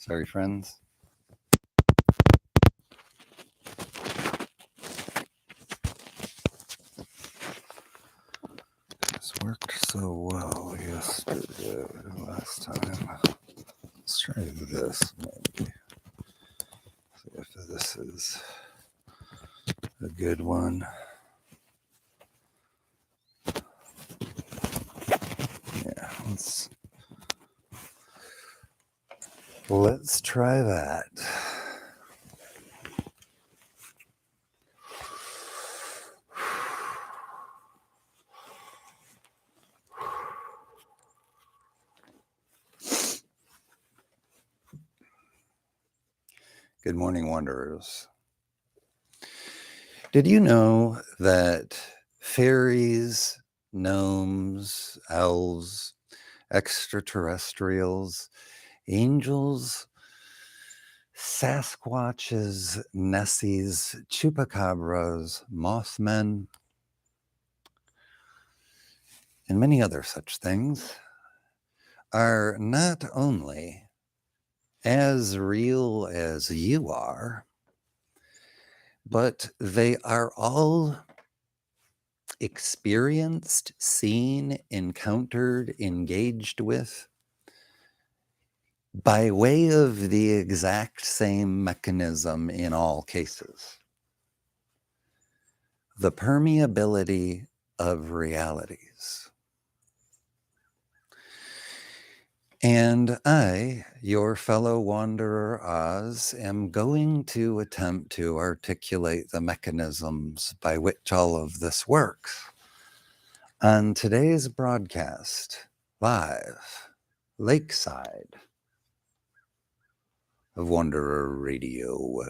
Fairy friends. This worked so well yesterday, last time. Let's try this maybe. See if this is a good one. Yeah, let's try that. Good morning, wanderers. Did you know that fairies, gnomes, elves, extraterrestrials, angels, Sasquatches, Nessies, chupacabras, mothmen, and many other such things are not only as real as you are, but they are all experienced, seen, encountered, engaged with by way of the exact same mechanism in all cases. The permeability of realities. And I, your fellow wanderer Oz, am going to attempt to articulate the mechanisms by which all of this works on today's broadcast, live, lakeside, of Wanderer Radio.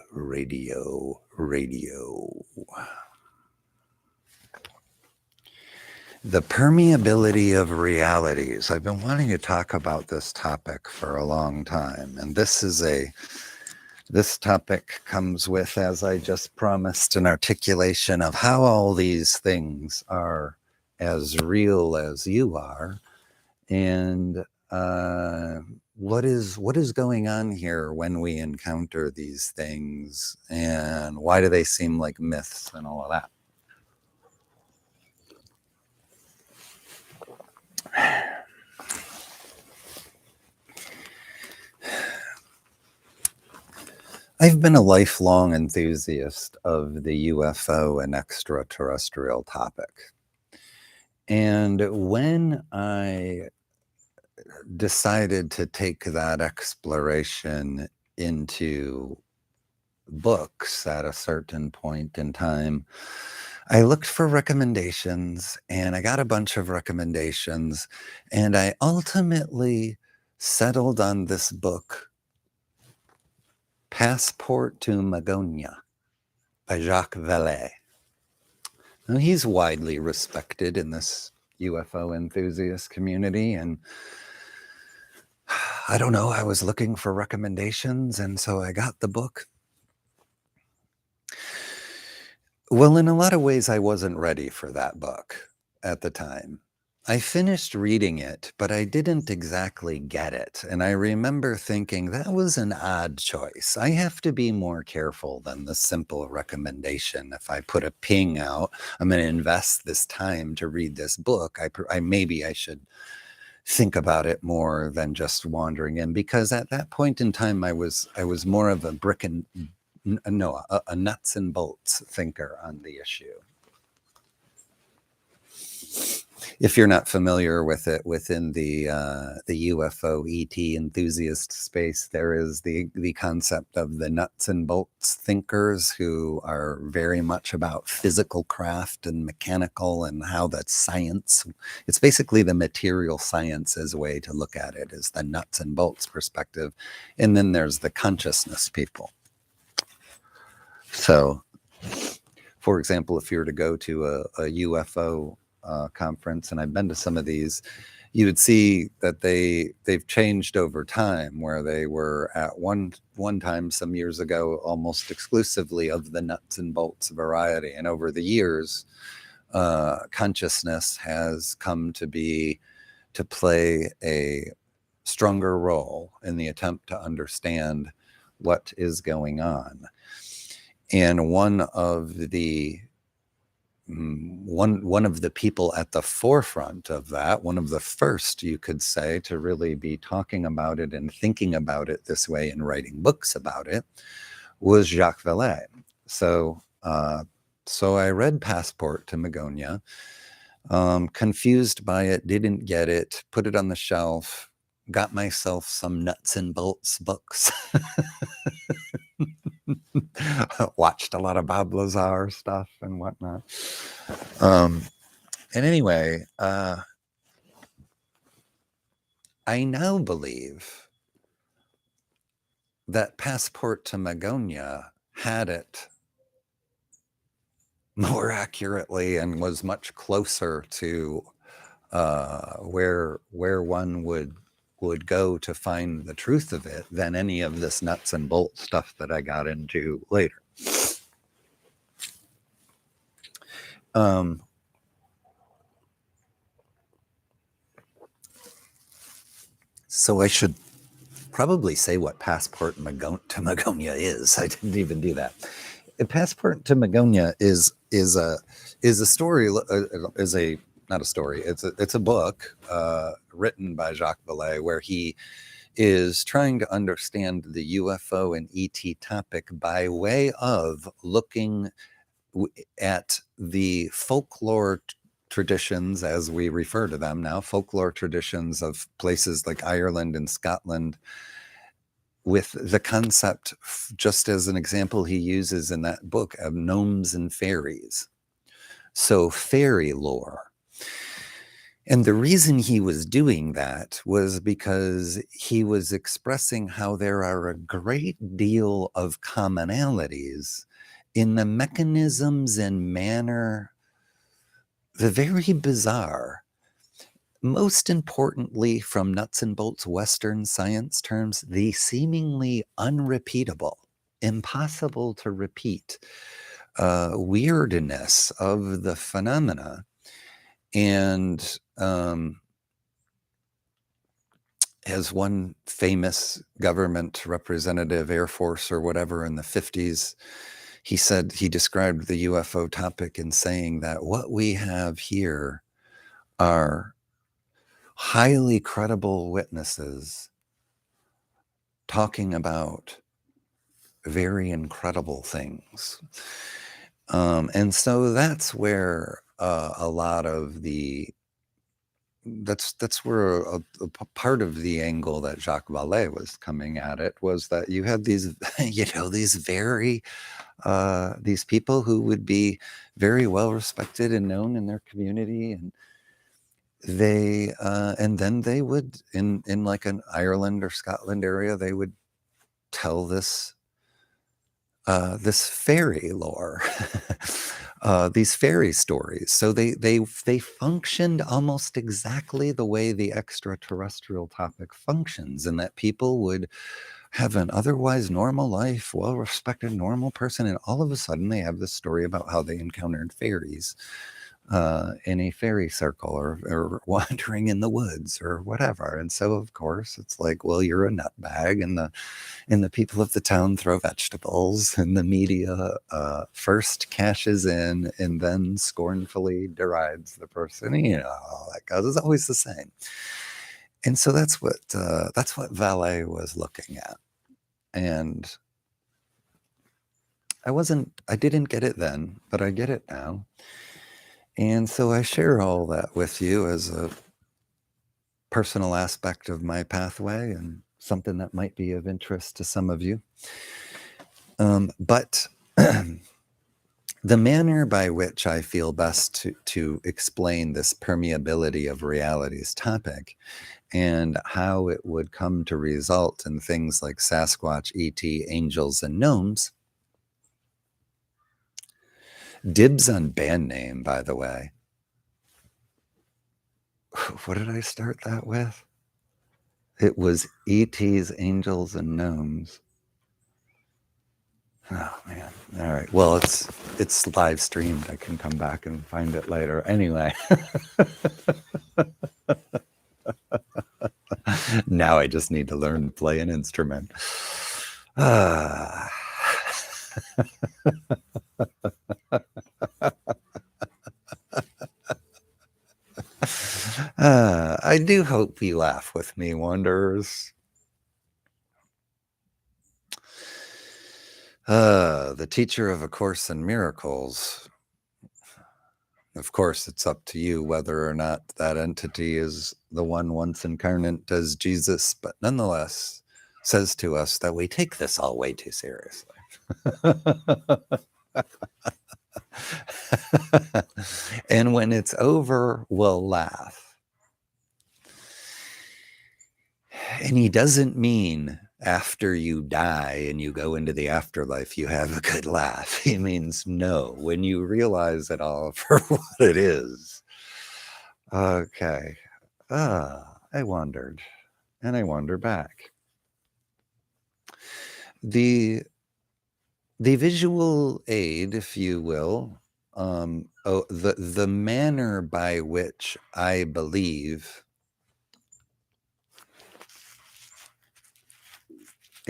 The permeability of realities. I've been wanting to talk about this topic for a long time, and this topic comes with, as I just promised, an articulation of how all these things are as real as you are, and what is going on here when we encounter these things, and why do they seem like myths and all of that. I've been a lifelong enthusiast of the UFO and extraterrestrial topic. And when I decided to take that exploration into books at a certain point in time, I looked for recommendations, and I got a bunch of recommendations, and I ultimately settled on this book, Passport to Magonia by Jacques Vallée. Now, he's widely respected in this UFO enthusiast community, and I don't know, I was looking for recommendations, and so I got the book. Well, in a lot of ways, I wasn't ready for that book at the time. I finished reading it, but I didn't exactly get it. And I remember thinking that was an odd choice. I have to be more careful than the simple recommendation. If I put a ping out, I'm going to invest this time to read this book. Maybe I should think about it more than just wandering in, because at that point in time, I was more of a nuts and bolts thinker on the issue. If you're not familiar with it, within the UFO ET enthusiast space, there is the concept of the nuts and bolts thinkers, who are very much about physical craft and mechanical, and how that's science. It's basically the material sciences way to look at it, is the nuts and bolts perspective. And then there's the consciousness people. So, for example, if you were to go to a UFO conference, and I've been to some of these, you would see that they've changed over time, where they were at one time some years ago almost exclusively of the nuts and bolts variety, and over the years consciousness has come to play a stronger role in the attempt to understand what is going on. And one of the people at the forefront of that, one of the first, you could say, to really be talking about it and thinking about it this way and writing books about it, was Jacques Vallée. So I read Passport to Magonia, confused by it, didn't get it, put it on the shelf, got myself some nuts and bolts books. Watched a lot of Bob Lazar stuff and whatnot. And anyway, I now believe that Passport to Magonia had it more accurately and was much closer to where one would go to find the truth of it than any of this nuts and bolts stuff that I got into later. So I should probably say what Passport to Magonia is. I didn't even do that. Passport to Magonia is a story, not a story. It's a book written by Jacques Vallée, where he is trying to understand the UFO and ET topic by way of looking at the folklore traditions, as we refer to them now, folklore traditions of places like Ireland and Scotland, with the concept, just as an example he uses in that book, of gnomes and fairies. So fairy lore. And the reason he was doing that was because he was expressing how there are a great deal of commonalities in the mechanisms and manner, the very bizarre, most importantly, from nuts and bolts Western science terms, the seemingly unrepeatable, impossible to repeat weirdness of the phenomena. And as one famous government representative, Air Force or whatever, in the 50s, he said, he described the UFO topic in saying that what we have here are highly credible witnesses talking about very incredible things. And so that's where a lot of the, that's where a part of the angle that Jacques Vallée was coming at it, was that you had these, these very, these people who would be very well respected and known in their community, and they and then they would, in like an Ireland or Scotland area, they would tell this this fairy lore, these fairy stories. So they functioned almost exactly the way the extraterrestrial topic functions, in that people would have an otherwise normal life, well-respected normal person, and all of a sudden they have this story about how they encountered fairies in a fairy circle, or wandering in the woods or whatever. And so of course it's like, well, you're a nutbag, and the people of the town throw vegetables, and the media first cashes in and then scornfully derides the person. All that goes. It's always the same. And so that's what Vallée was looking at. And I didn't get it then, but I get it now. And so I share all that with you as a personal aspect of my pathway, and something that might be of interest to some of you. But the manner by which I feel best to explain this permeability of realities topic, and how it would come to result in things like Sasquatch, ET, angels, and gnomes. Dibs on band name, by the way. What did I start that with? It was ETs, angels, and gnomes. Oh man. All right. Well, it's live streamed. I can come back and find it later. Anyway. Now I just need to learn to play an instrument. Ah. I do hope you laugh with me, Wanderers. The teacher of A Course in Miracles. Of course, it's up to you whether or not that entity is the one once incarnate as Jesus, but nonetheless says to us that we take this all way too seriously. And when it's over, we'll laugh. And he doesn't mean after you die and you go into the afterlife, you have a good laugh. He means no, when you realize it all for what it is. Okay. I wandered and I wander back. The visual aid, if you will, the manner by which I believe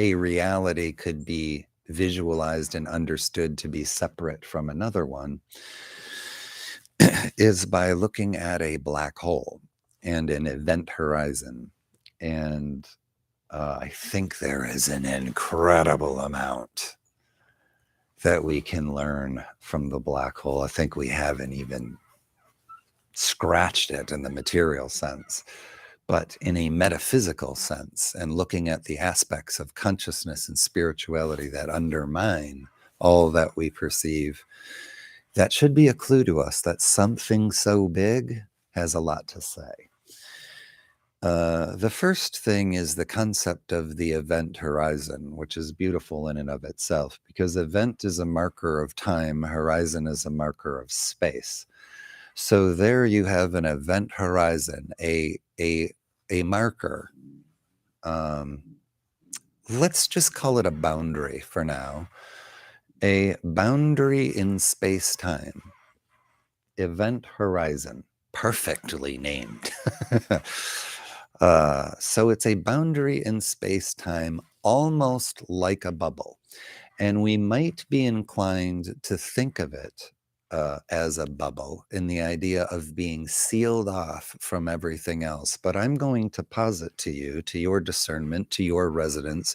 a reality could be visualized and understood to be separate from another one is by looking at a black hole and an event horizon. And I think there is an incredible amount that we can learn from the black hole. I think we haven't even scratched it in the material sense, but in a metaphysical sense, and looking at the aspects of consciousness and spirituality that undermine all that we perceive, that should be a clue to us that something so big has a lot to say. The first thing is the concept of the event horizon, which is beautiful in and of itself, because event is a marker of time, horizon is a marker of space. So there you have an event horizon, a marker. Let's just call it a boundary for now. A boundary in space-time. Event horizon. Perfectly named. So it's a boundary in space-time, almost like a bubble. And we might be inclined to think of it as a bubble in the idea of being sealed off from everything else. But I'm going to posit to you, to your discernment, to your resonance,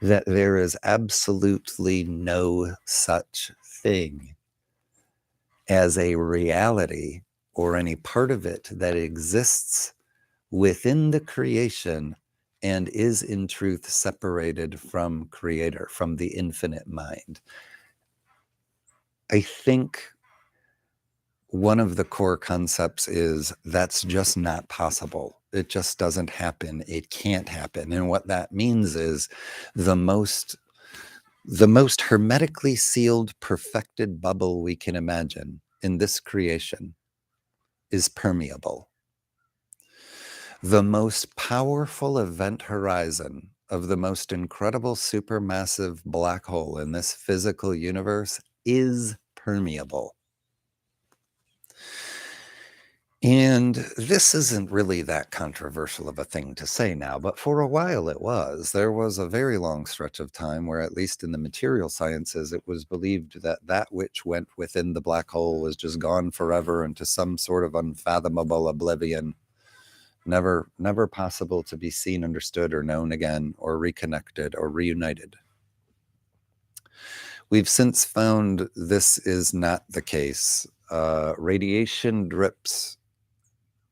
that there is absolutely no such thing as a reality or any part of it that exists within the creation and is in truth separated from creator, from the infinite mind. I think one of the core concepts is that's just not possible. It just doesn't happen. It can't happen. And what that means is the most hermetically sealed, perfected bubble we can imagine in this creation is permeable. The most powerful event horizon of the most incredible supermassive black hole in this physical universe is permeable. And this isn't really that controversial of a thing to say now, but for a while it was. There was a very long stretch of time where, at least in the material sciences, it was believed that that which went within the black hole was just gone forever into some sort of unfathomable oblivion, never possible to be seen, understood, or known again, or reconnected, or reunited. We've since found this is not the case. Radiation drips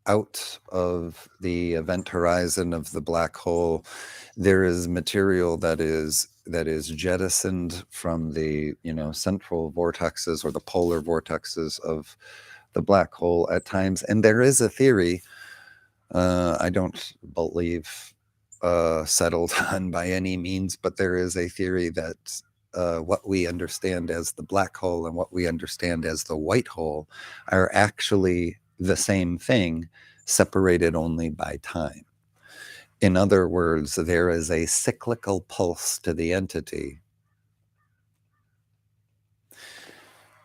out of the event horizon of the black hole. There is material that is jettisoned from the central vortexes or the polar vortexes of the black hole at times. And there is a theory, I don't believe settled on by any means, but there is a theory that what we understand as the black hole and what we understand as the white hole are actually the same thing, separated only by time. In other words, there is a cyclical pulse to the entity.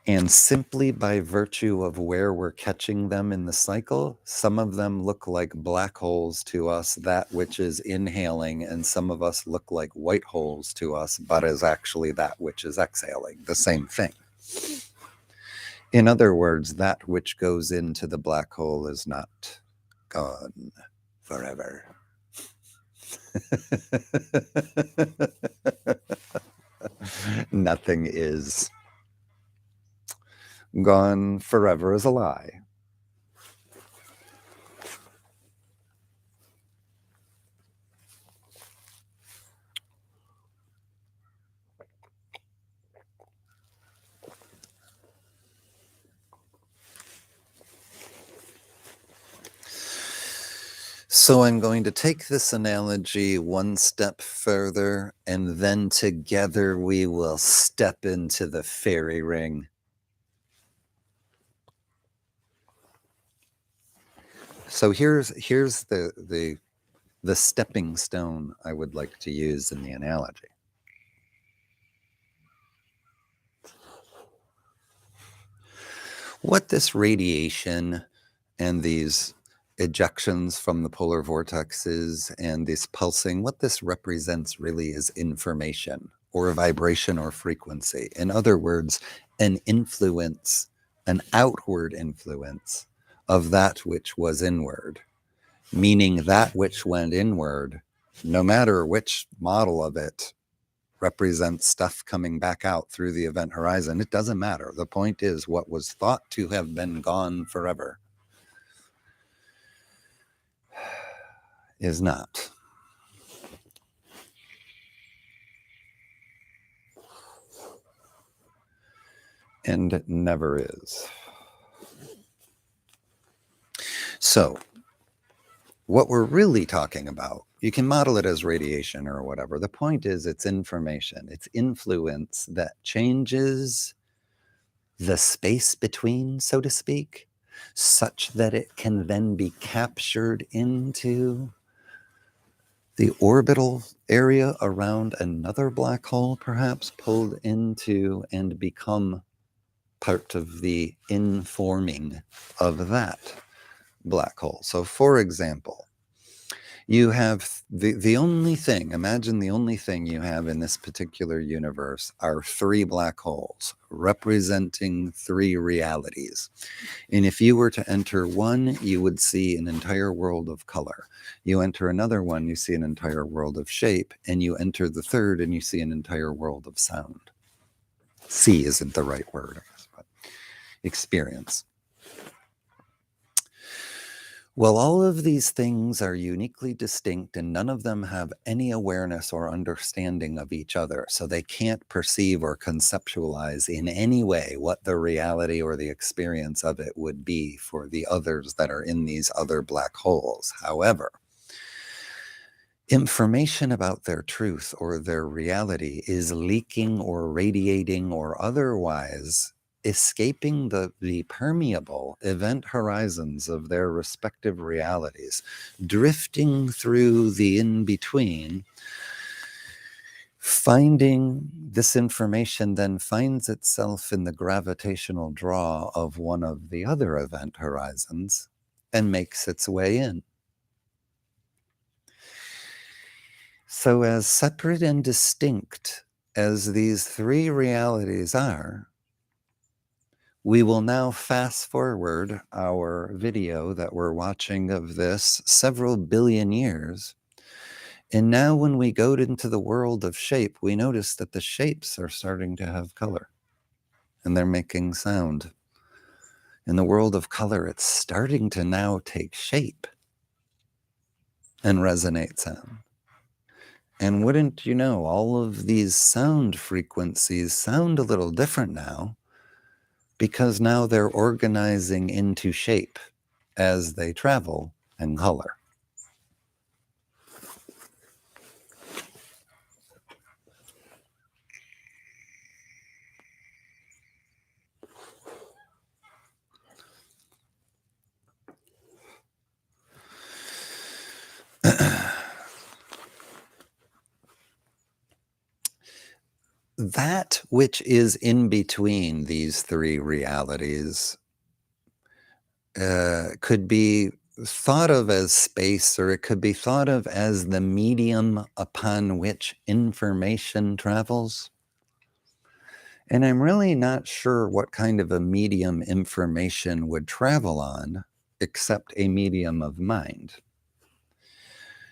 And simply by virtue of where we're catching them in the cycle, some of them look like black holes to us, that which is inhaling, and some of us look like white holes to us, but is actually that which is exhaling, the same thing. In other words, that which goes into the black hole is not gone forever. Nothing is. Gone forever is a lie. So I'm going to take this analogy one step further, and then together we will step into the fairy ring. So here's the stepping stone I would like to use in the analogy. What this radiation and these ejections from the polar vortexes and this pulsing, what this represents really is information or a vibration or frequency. In other words, an influence, an outward influence of that which was inward, meaning that which went inward, no matter which model of it, represents stuff coming back out through the event horizon. It doesn't matter. The point is what was thought to have been gone forever is not. And never is. So what we're really talking about, you can model it as radiation or whatever. The point is it's information, it's influence that changes the space between, so to speak, such that it can then be captured into the orbital area around another black hole, perhaps pulled into and become part of the informing of that black hole. So for example, you have the only thing, imagine the only thing you have in this particular universe are three black holes representing three realities. And if you were to enter one, you would see an entire world of color. You enter another one, you see an entire world of shape, and you enter the third and you see an entire world of sound. See isn't the right word, I guess, but experience. Well, all of these things are uniquely distinct and none of them have any awareness or understanding of each other. So they can't perceive or conceptualize in any way what the reality or the experience of it would be for the others that are in these other black holes. However, information about their truth or their reality is leaking or radiating or otherwise escaping the permeable event horizons of their respective realities, drifting through the in-between. Finding this information then finds itself in the gravitational draw of one of the other event horizons and makes its way in. So as separate and distinct as these three realities are, we will now fast forward our video that we're watching of this several billion years. And now when we go into the world of shape, we notice that the shapes are starting to have color and they're making sound. In the world of color, it's starting to now take shape and resonate sound. And wouldn't you know, all of these sound frequencies sound a little different now because now they're organizing into shape as they travel and color. that which is in between these three realities could be thought of as space, or it could be thought of as the medium upon which information travels. And I'm really not sure what kind of a medium information would travel on, except a medium of mind.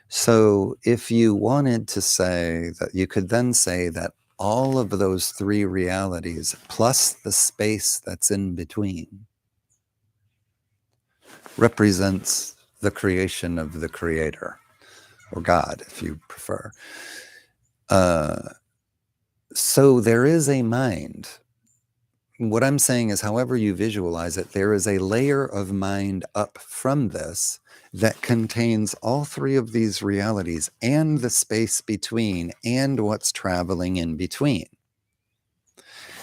So if you wanted to say that, you could then say that all of those three realities, plus the space that's in between, represents the creation of the creator, or God, if you prefer. So there is a mind. What I'm saying is, however you visualize it, there is a layer of mind up from this that contains all three of these realities and the space between and what's traveling in between.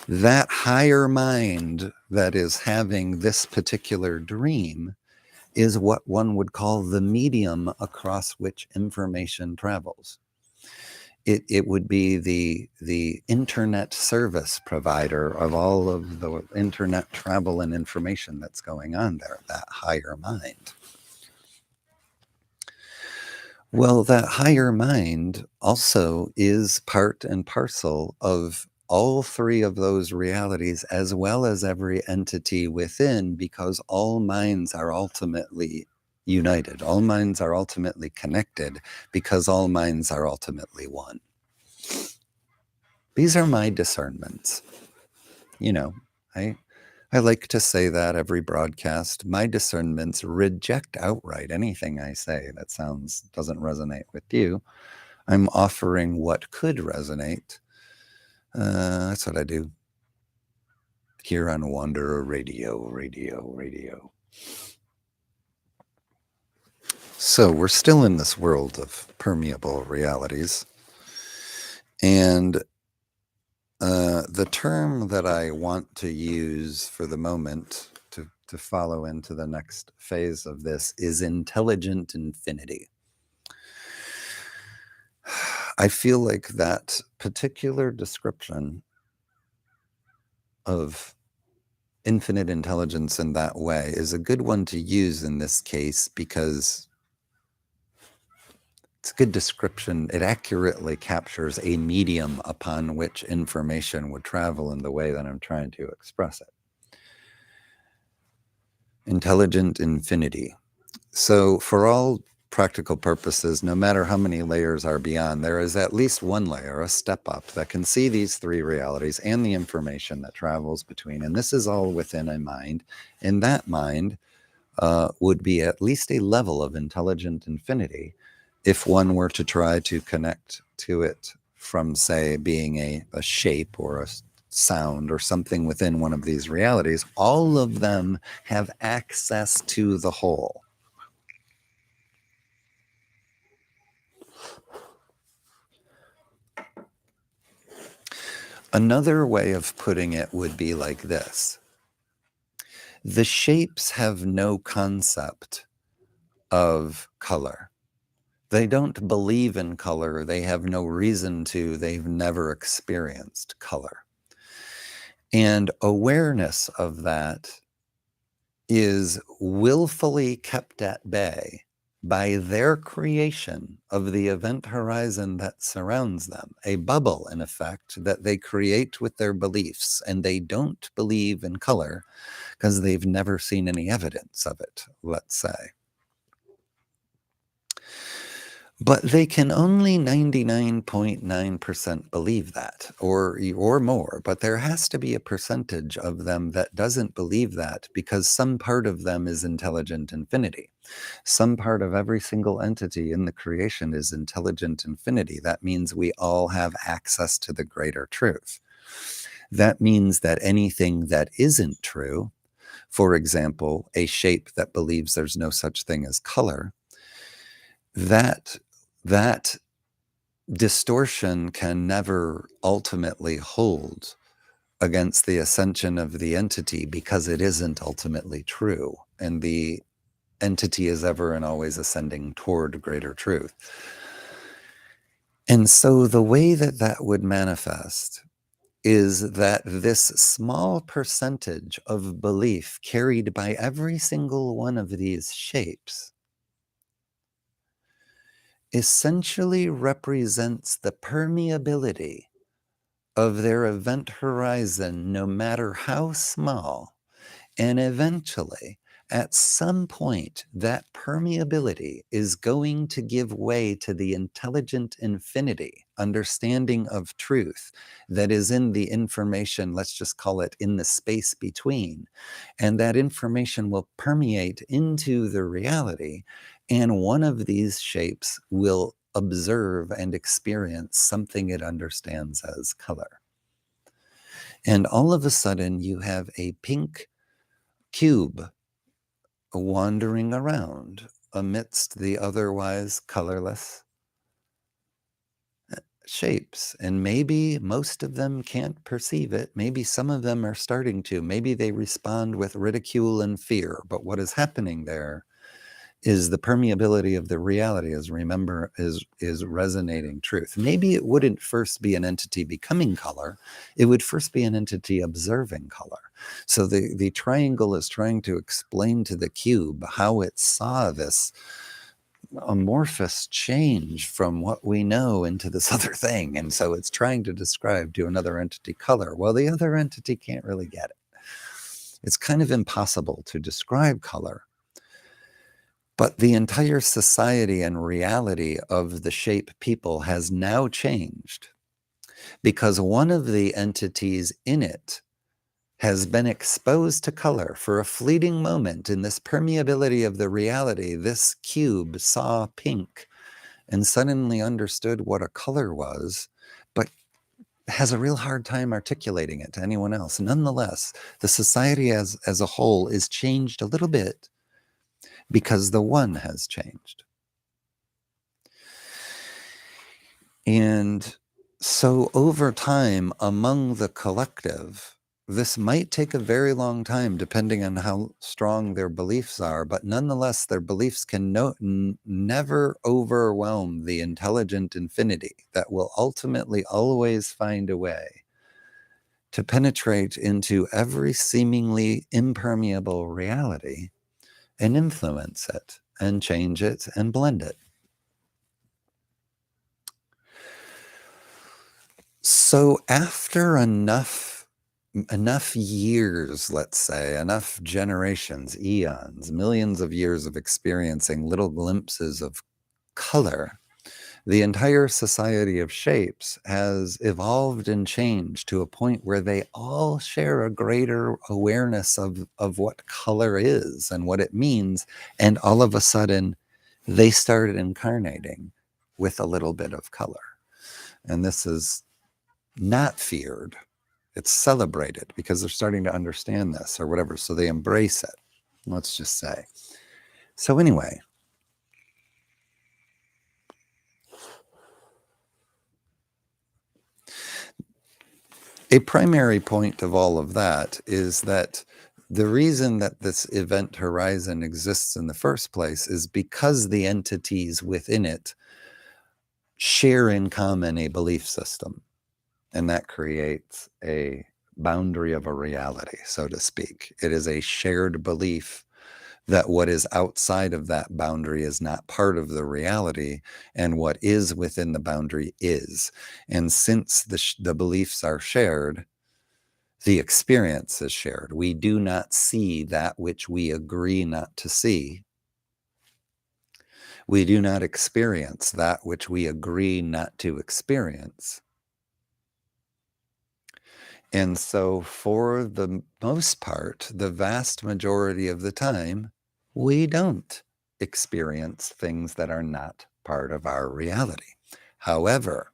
That higher mind that is having this particular dream is what one would call the medium across which information travels. It would be the internet service provider of all of the internet travel and information that's going on there, that higher mind. Well, that higher mind also is part and parcel of all three of those realities, as well as every entity within, because all minds are ultimately united. All minds are ultimately connected, because all minds are ultimately one. These are my discernments. You know, I like to say that every broadcast. My discernments reject outright anything I say that doesn't resonate with you. I'm offering what could resonate. That's what I do here on Wanderer Radio. So we're still in this world of permeable realities. And the term that I want to use for the moment to follow into the next phase of this is intelligent infinity. I feel like that particular description of infinite intelligence in that way is a good one to use in this case, because it's a good description. It accurately captures a medium upon which information would travel in the way that I'm trying to express it. Intelligent infinity. So for all practical purposes, no matter how many layers are beyond, there is at least one layer, a step up, that can see these three realities and the information that travels between. And this is all within a mind. And that mind would be at least a level of intelligent infinity if one were to try to connect to it from, say, being a shape or a sound or something within one of these realities. All of them have access to the whole. Another way of putting it would be like this. The shapes have no concept of color. They don't believe in color. They have no reason to. They've never experienced color. And awareness of that is willfully kept at bay by their creation of the event horizon that surrounds them, a bubble, in effect, that they create with their beliefs. And they don't believe in color because they've never seen any evidence of it, let's say. But they can only 99.9% believe that, or more. But there has to be a percentage of them that doesn't believe that, because some part of them is intelligent infinity. Some part of every single entity in the creation is intelligent infinity. That means we all have access to the greater truth. That means that anything that isn't true, for example, a shape that believes there's no such thing as color, that distortion can never ultimately hold against the ascension of the entity, because it isn't ultimately true. And the entity is ever and always ascending toward greater truth. And so the way that would manifest is that this small percentage of belief carried by every single one of these shapes essentially represents the permeability of their event horizon, no matter how small. And eventually, at some point, that permeability is going to give way to the intelligent infinity, understanding of truth that is in the information, let's just call it in the space between. And that information will permeate into the reality. And one of these shapes will observe and experience something it understands as color. And all of a sudden, you have a pink cube wandering around amidst the otherwise colorless shapes. And maybe most of them can't perceive it. Maybe some of them are starting to. Maybe they respond with ridicule and fear. But what is happening there is the permeability of the reality is resonating truth. Maybe it wouldn't first be an entity becoming color. It would first be an entity observing color. So the triangle is trying to explain to the cube how it saw this amorphous change from what we know into this other thing. And so it's trying to describe to another entity color. Well, the other entity can't really get it. It's kind of impossible to describe color. But the entire society and reality of the shape people has now changed because one of the entities in it has been exposed to color for a fleeting moment. In this permeability of the reality, this cube saw pink and suddenly understood what a color was, but has a real hard time articulating it to anyone else. Nonetheless, the society as a whole is changed a little bit because the one has changed. And so over time, among the collective, this might take a very long time depending on how strong their beliefs are, but nonetheless, their beliefs can never overwhelm the intelligent infinity that will ultimately always find a way to penetrate into every seemingly impermeable reality and influence it and change it and blend it. So after enough years, let's say, enough generations, eons, millions of years of experiencing little glimpses of color, the entire society of shapes has evolved and changed to a point where they all share a greater awareness of what color is and what it means. And all of a sudden, they started incarnating with a little bit of color. And this is not feared. It's celebrated because they're starting to understand this or whatever. So they embrace it, let's just say. So anyway, a primary point of all of that is that the reason that this event horizon exists in the first place is because the entities within it share in common a belief system. And that creates a boundary of a reality, so to speak. It is a shared belief that what is outside of that boundary is not part of the reality, and what is within the boundary is. And since the beliefs are shared, the experience is shared. We do not see that which we agree not to see. We do not experience that which we agree not to experience. And so for the most part, the vast majority of the time, we don't experience things that are not part of our reality. However,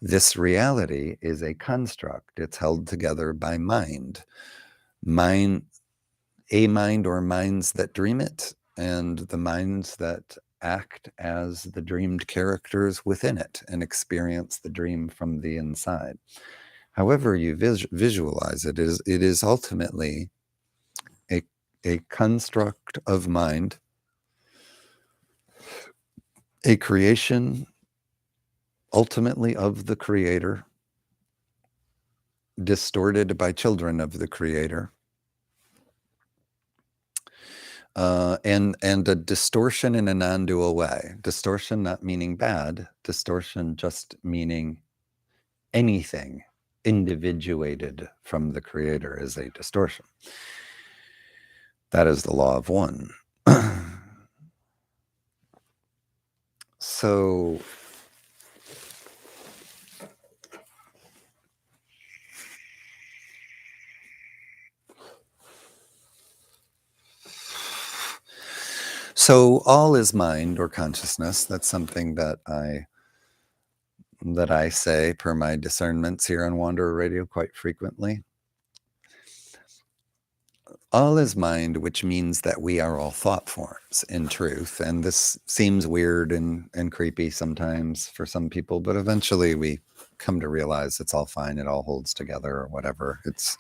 this reality is a construct. It's held together by mind. A mind or minds that dream it, and the minds that act as the dreamed characters within it and experience the dream from the inside. However you visualize it is ultimately a construct of mind, a creation ultimately of the creator, distorted by children of the Creator. And a distortion in a non-dual way. Distortion not meaning bad, distortion just meaning anything individuated from the Creator is a distortion. That is the law of one. So all is mind or consciousness. That's something that I say per my discernments here on Wanderer Radio quite frequently. All is mind, which means that we are all thought forms in truth. And this seems weird and creepy sometimes for some people, but eventually we come to realize it's all fine. It all holds together or whatever. It's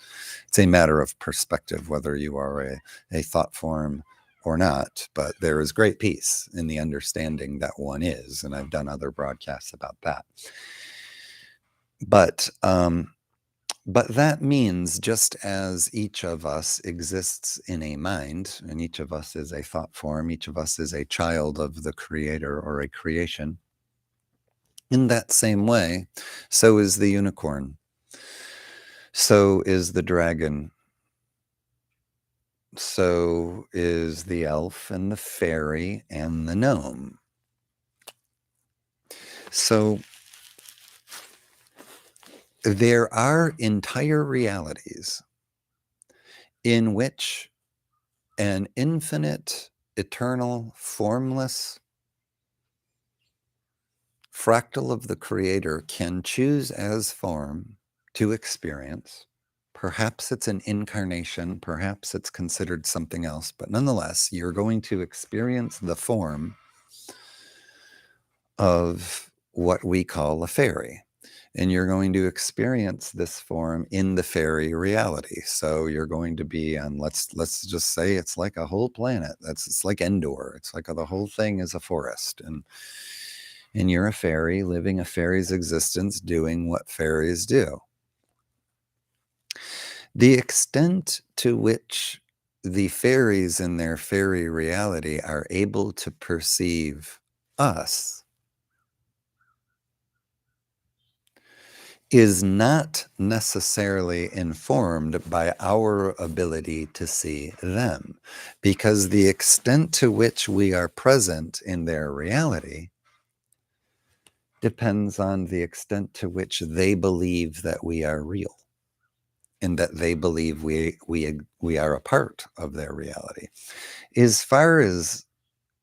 a matter of perspective, whether you are a thought form or not. But there is great peace in the understanding that one is. And I've done other broadcasts about that. But that means just as each of us exists in a mind, and each of us is a thought form, each of us is a child of the Creator or a creation, in that same way, so is the unicorn, so is the dragon, so is the elf and the fairy and the gnome. So there are entire realities in which an infinite, eternal, formless fractal of the Creator can choose as form to experience. Perhaps it's an incarnation, perhaps it's considered something else, but nonetheless, you're going to experience the form of what we call a fairy. And you're going to experience this form in the fairy reality. So you're going to be on, let's just say it's like a whole planet. It's like Endor. It's like the whole thing is a forest. And you're a fairy living a fairy's existence, doing what fairies do. The extent to which the fairies in their fairy reality are able to perceive us is not necessarily informed by our ability to see them, because the extent to which we are present in their reality depends on the extent to which they believe that we are real and that they believe we are a part of their reality. As far as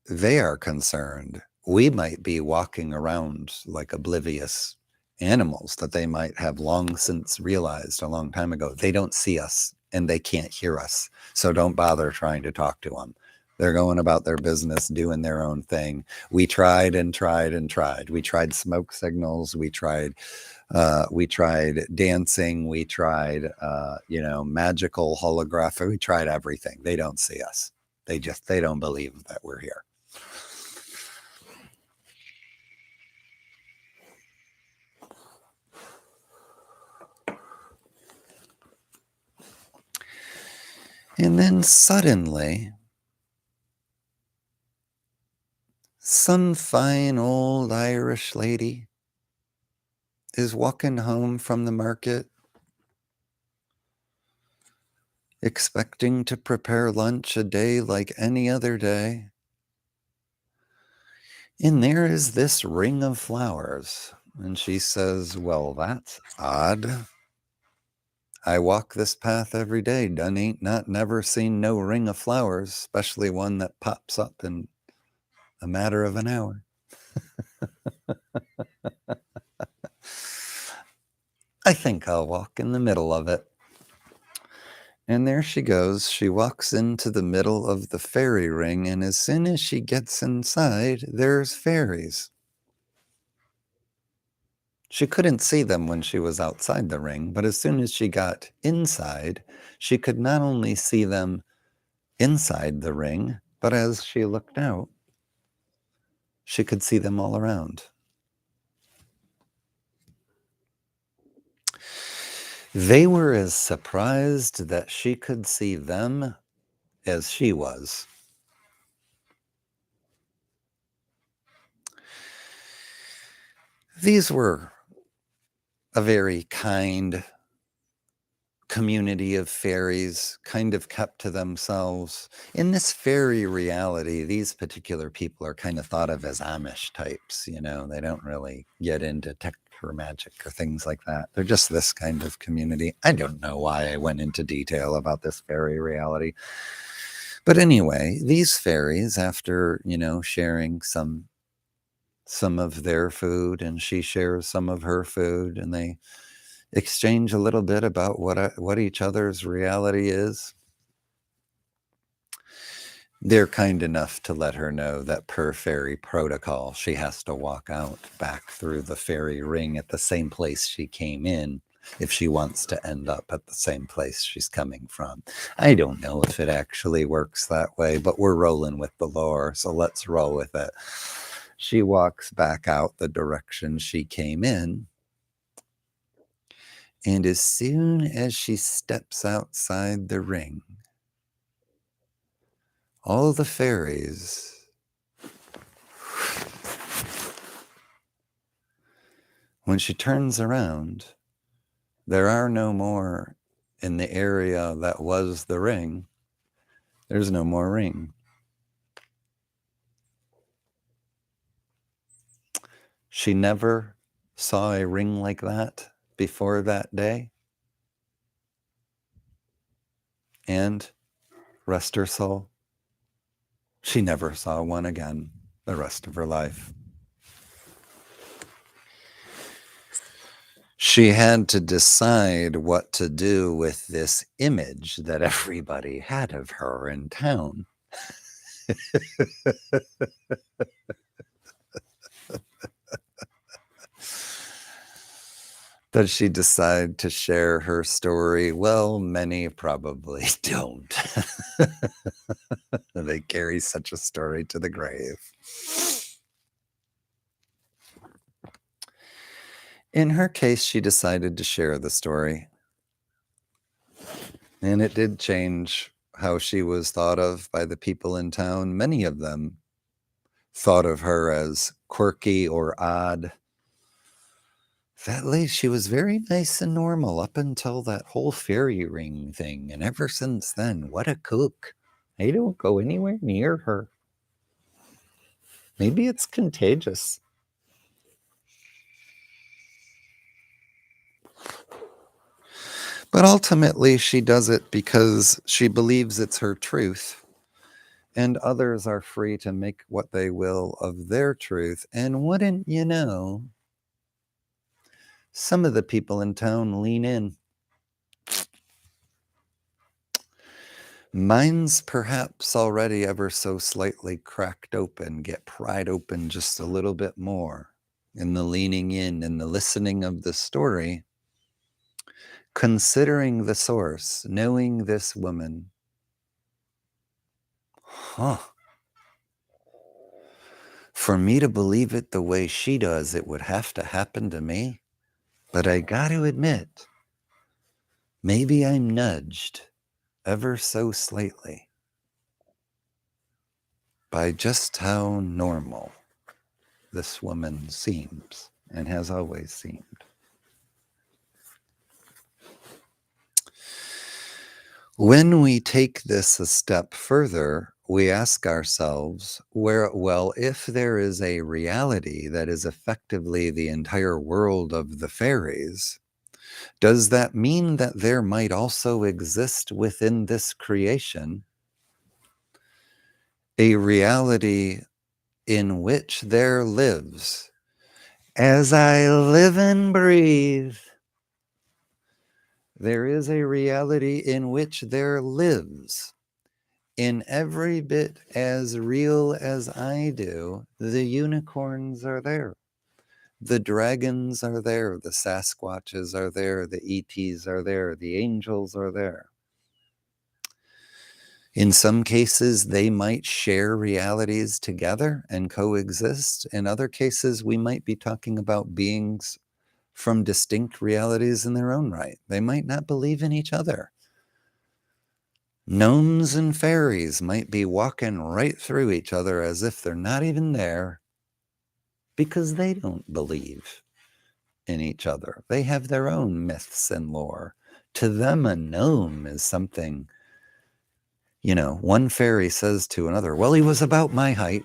they are concerned, we might be walking around like oblivious animals that they might have long since realized a long time ago. They don't see us and they can't hear us. So don't bother trying to talk to them. They're going about their business, doing their own thing. We tried and tried and tried. We tried smoke signals. We tried dancing. We tried, magical holographic. We tried everything. They don't see us. They don't believe that we're here. And then suddenly, some fine old Irish lady is walking home from the market, expecting to prepare lunch a day like any other day. And there is this ring of flowers. And she says, well, that's odd. I walk this path every day. Done ain't not never seen no ring of flowers, especially one that pops up in a matter of an hour. I think I'll walk in the middle of it. And there she goes. She walks into the middle of the fairy ring, and as soon as she gets inside, there's fairies. She couldn't see them when she was outside the ring, but as soon as she got inside, she could not only see them inside the ring, but as she looked out, she could see them all around. They were as surprised that she could see them as she was. These were a very kind community of fairies, kind of kept to themselves. In this fairy reality, these particular people are kind of thought of as Amish types, you know, they don't really get into tech or magic or things like that. They're just this kind of community. I don't know why I went into detail about this fairy reality. But anyway, these fairies, after, you know, sharing some of their food, and she shares some of her food, and they exchange a little bit about what each other's reality is. They're kind enough to let her know that per fairy protocol, she has to walk out back through the fairy ring at the same place she came in if she wants to end up at the same place she's coming from. I don't know if it actually works that way, but we're rolling with the lore, so let's roll with it. She walks back out the direction she came in, and as soon as she steps outside the ring, all the fairies when she turns around, there are no more in the area that was the ring. There's no more ring. She never saw a ring like that before that day. And rest her soul, she never saw one again the rest of her life. She had to decide what to do with this image that everybody had of her in town. Does she decide to share her story? Well, many probably don't. They carry such a story to the grave. In her case, she decided to share the story. And it did change how she was thought of by the people in town. Many of them thought of her as quirky or odd. That lady, she was very nice and normal up until that whole fairy ring thing. And ever since then, what a kook. I don't go anywhere near her. Maybe it's contagious. But ultimately, she does it because she believes it's her truth. And others are free to make what they will of their truth. And wouldn't you know, some of the people in town lean in. Mine's perhaps already ever so slightly cracked open, get pried open just a little bit more in the leaning in and the listening of the story, considering the source, knowing this woman. For me to believe it the way she does, it would have to happen to me. But I got to admit, maybe I'm nudged ever so slightly by just how normal this woman seems and has always seemed. When we take this a step further, we ask ourselves, if there is a reality that is effectively the entire world of the fairies, does that mean that there might also exist within this creation a reality in which there lives, as I live and breathe, there is a reality in which there lives, in every bit as real as I do, the unicorns are there. The dragons are there. The Sasquatches are there. The ETs are there. The angels are there. In some cases, they might share realities together and coexist. In other cases, we might be talking about beings from distinct realities in their own right. They might not believe in each other. Gnomes and fairies might be walking right through each other as if they're not even there because they don't believe in each other. They have their own myths and lore. To them, a gnome is something, one fairy says to another, well, he was about my height.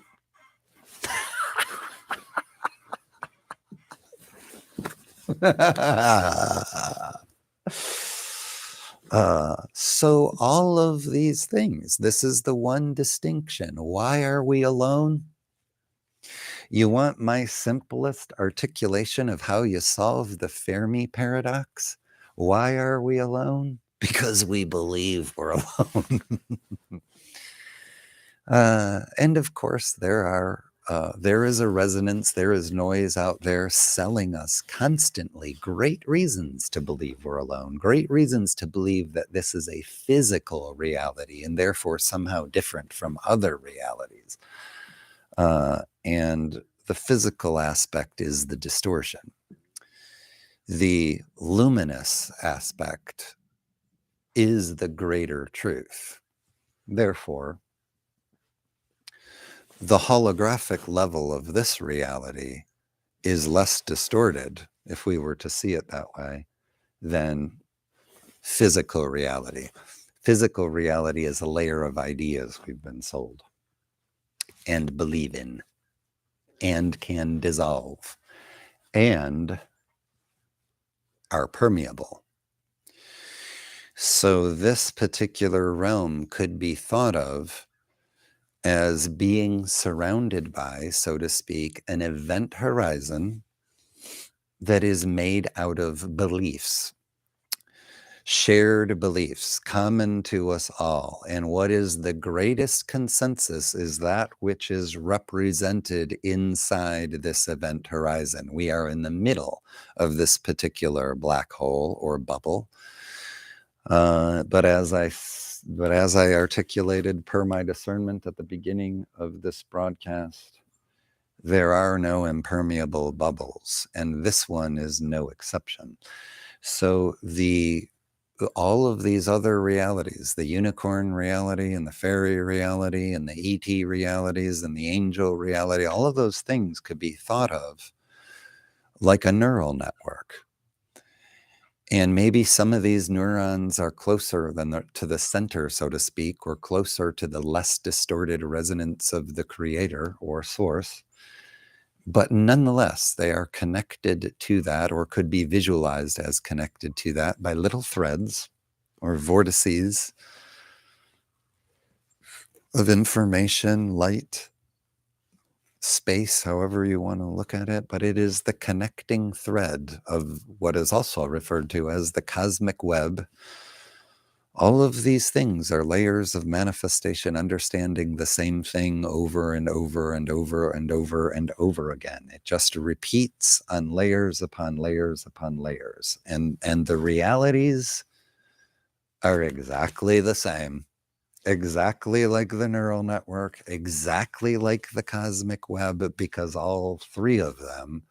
So all of these things, this is the one distinction. Why are we alone? You want my simplest articulation of how you solve the Fermi paradox? Why are we alone? Because we believe we're alone. And of course, there is a resonance, there is noise out there selling us constantly great reasons to believe we're alone, great reasons to believe that this is a physical reality and therefore somehow different from other realities. And the physical aspect is the distortion. The luminous aspect is the greater truth. Therefore, the holographic level of this reality is less distorted, if we were to see it that way, than physical reality. Physical reality is a layer of ideas we've been sold and believe in and can dissolve and are permeable. So this particular realm could be thought of as being surrounded by, so to speak, an event horizon that is made out of beliefs, shared beliefs common to us all. And what is the greatest consensus is that which is represented inside this event horizon. We are in the middle of this particular black hole or bubble. But as I articulated per my discernment at the beginning of this broadcast, there are no impermeable bubbles, and this one is no exception. So all of these other realities, the unicorn reality and the fairy reality and the ET realities and the angel reality, all of those things could be thought of like a neural network. And maybe some of these neurons are closer to the center, so to speak, or closer to the less distorted resonance of the creator or source. But nonetheless, they are connected to that, or could be visualized as connected to that by little threads or vortices of information, light, space, however you want to look at it. But it is the connecting thread of what is also referred to as the cosmic web. All of these things are layers of manifestation, understanding the same thing over and over and over and over and over again. It just repeats on layers upon layers upon layers. And the realities are exactly the same, exactly like the neural network, exactly like the cosmic web, because all three of them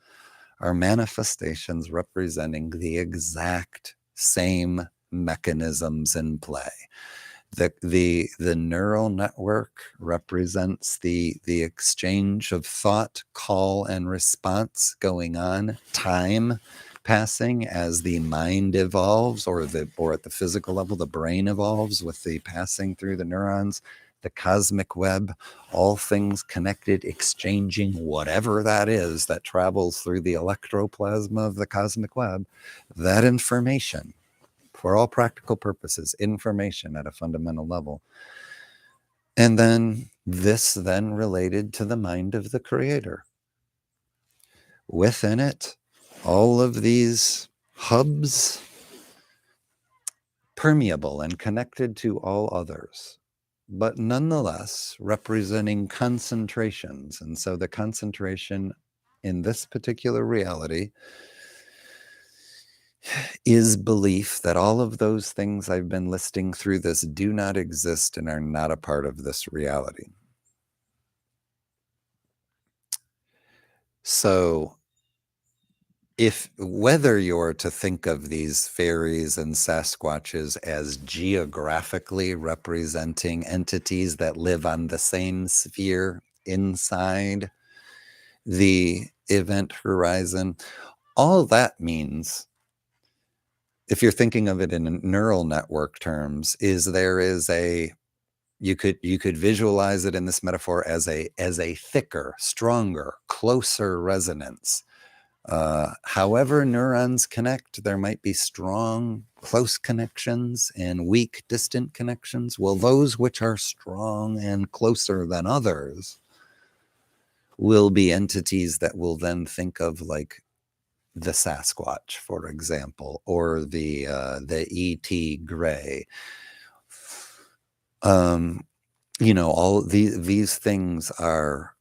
are manifestations representing the exact same mechanisms in play. The neural network represents the exchange of thought, call, and response going on, time passing as the mind evolves, or at the physical level, the brain evolves with the passing through the neurons. The cosmic web, all things connected, exchanging whatever that is that travels through the electroplasm of the cosmic web, that information, for all practical purposes, information at a fundamental level. And then this then related to the mind of the creator. Within it, all of these hubs, permeable and connected to all others, but nonetheless representing concentrations. And so the concentration in this particular reality is belief that all of those things I've been listing through this do not exist and are not a part of this reality. So if whether you're to think of these fairies and Sasquatches as geographically representing entities that live on the same sphere inside the event horizon, all that means, if you're thinking of it in neural network terms, is there is a you could visualize it in this metaphor as a thicker, stronger, closer resonance. However neurons connect, there might be strong, close connections and weak, distant connections. Well, those which are strong and closer than others will be entities that will then think of like the Sasquatch, for example, or the E.T. Gray. All these things are,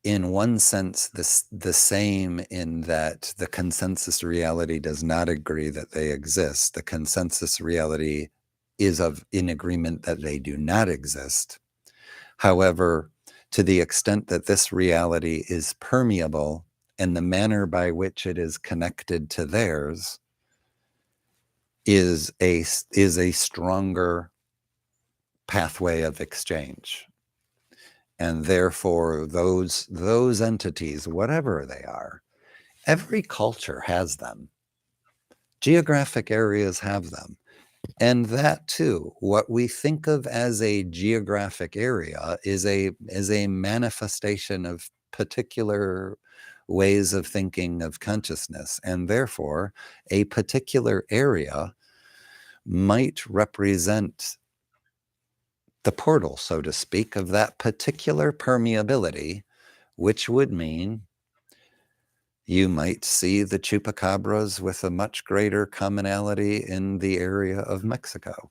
in one sense, the same, in that the consensus reality does not agree that they exist. The consensus reality is in agreement that they do not exist. However, to the extent that this reality is permeable, and the manner by which it is connected to theirs is a stronger pathway of exchange. And therefore, those entities, whatever they are, every culture has them. Geographic areas have them. And that too, what we think of as a geographic area is a manifestation of particular ways of thinking of consciousness. And therefore, a particular area might represent the portal, so to speak, of that particular permeability, which would mean you might see the chupacabras with a much greater commonality in the area of Mexico.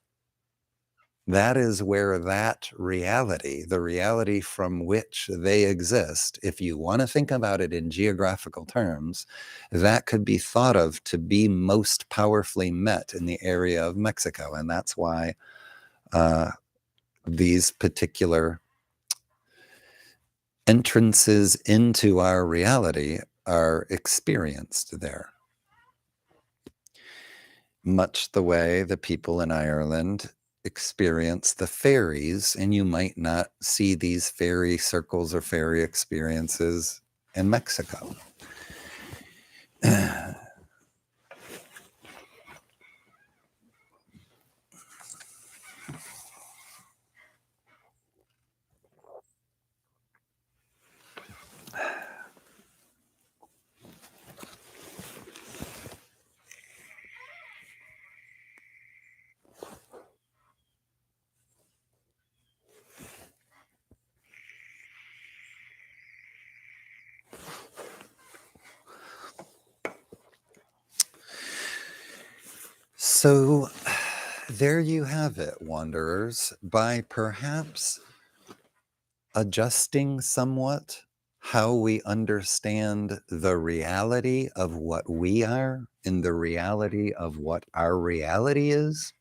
That is where that reality, the reality from which they exist, if you want to think about it in geographical terms, that could be thought of to be most powerfully met in the area of Mexico. And that's why these particular entrances into our reality are experienced there. Much the way the people in Ireland experience the fairies, and you might not see these fairy circles or fairy experiences in Mexico. So there you have it, wanderers. By perhaps adjusting somewhat how we understand the reality of what we are and the reality of what our reality is,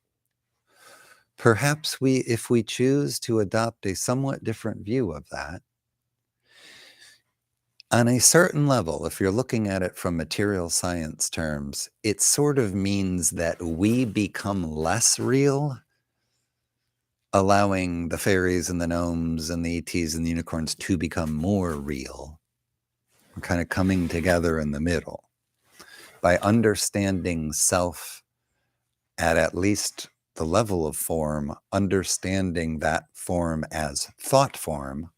perhaps if we choose to adopt a somewhat different view of that, on a certain level, if you're looking at it from material science terms, it sort of means that we become less real, allowing the fairies and the gnomes and the ETs and the unicorns to become more real. We're kind of coming together in the middle by understanding self at least the level of form, understanding that form as thought form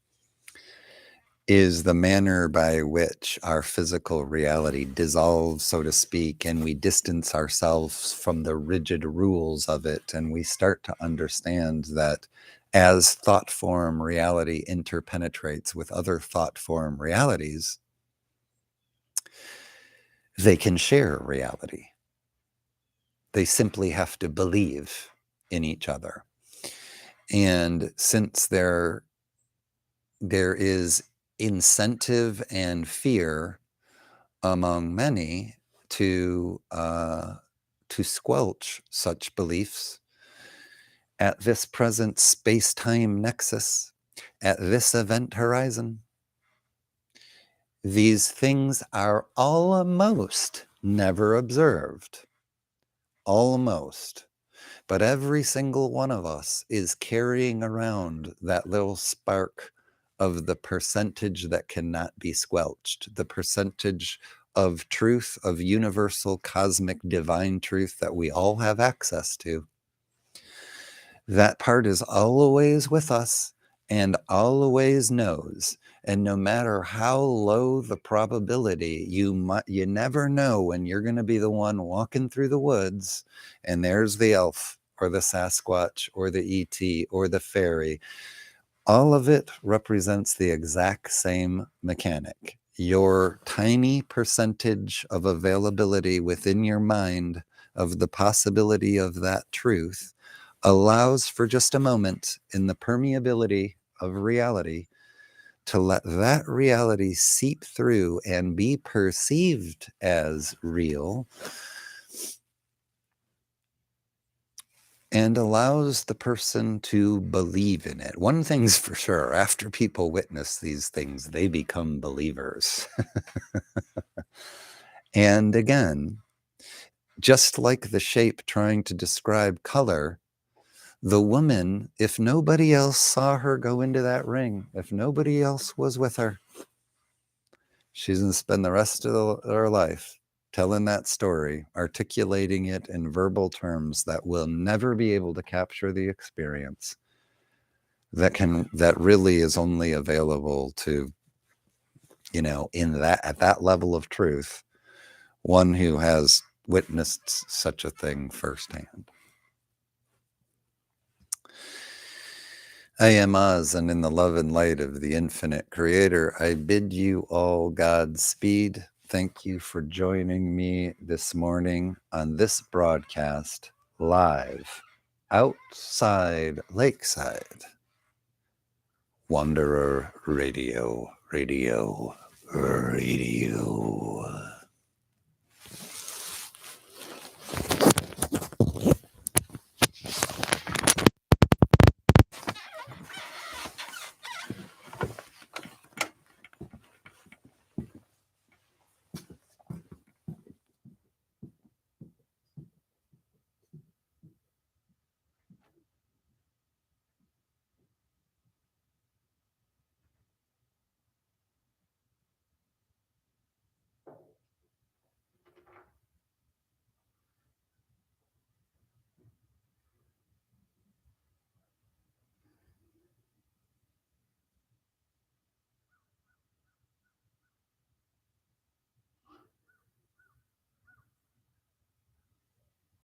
is the manner by which our physical reality dissolves, so to speak, and we distance ourselves from the rigid rules of it, and we start to understand that as thought form reality interpenetrates with other thought form realities, they can share reality. They simply have to believe in each other. And since there is incentive and fear among many to squelch such beliefs at this present space-time nexus, at this event horizon, These things are almost never observed. Almost. But every single one of us is carrying around that little spark of the percentage that cannot be squelched, the percentage of truth, of universal cosmic divine truth that we all have access to. That part is always with us and always knows. And no matter how low the probability, you never know when you're going to be the one walking through the woods and there's the elf or the Sasquatch or the ET or the fairy. All of it represents the exact same mechanic. Your tiny percentage of availability within your mind of the possibility of that truth allows for just a moment in the permeability of reality to let that reality seep through and be perceived as real, and allows the person to believe in it. One thing's for sure, after people witness these things, they become believers. And again, just like the shape trying to describe color, the woman, if nobody else saw her go into that ring, if nobody else was with her, she's going to spend the rest of her life telling that story, articulating it in verbal terms that will never be able to capture the experience that really is only available to, at that level of truth, one who has witnessed such a thing firsthand. I am Oz, and in the love and light of the infinite creator, I bid you all Godspeed. Thank you for joining me this morning on this broadcast live outside Lakeside. Wanderer Radio.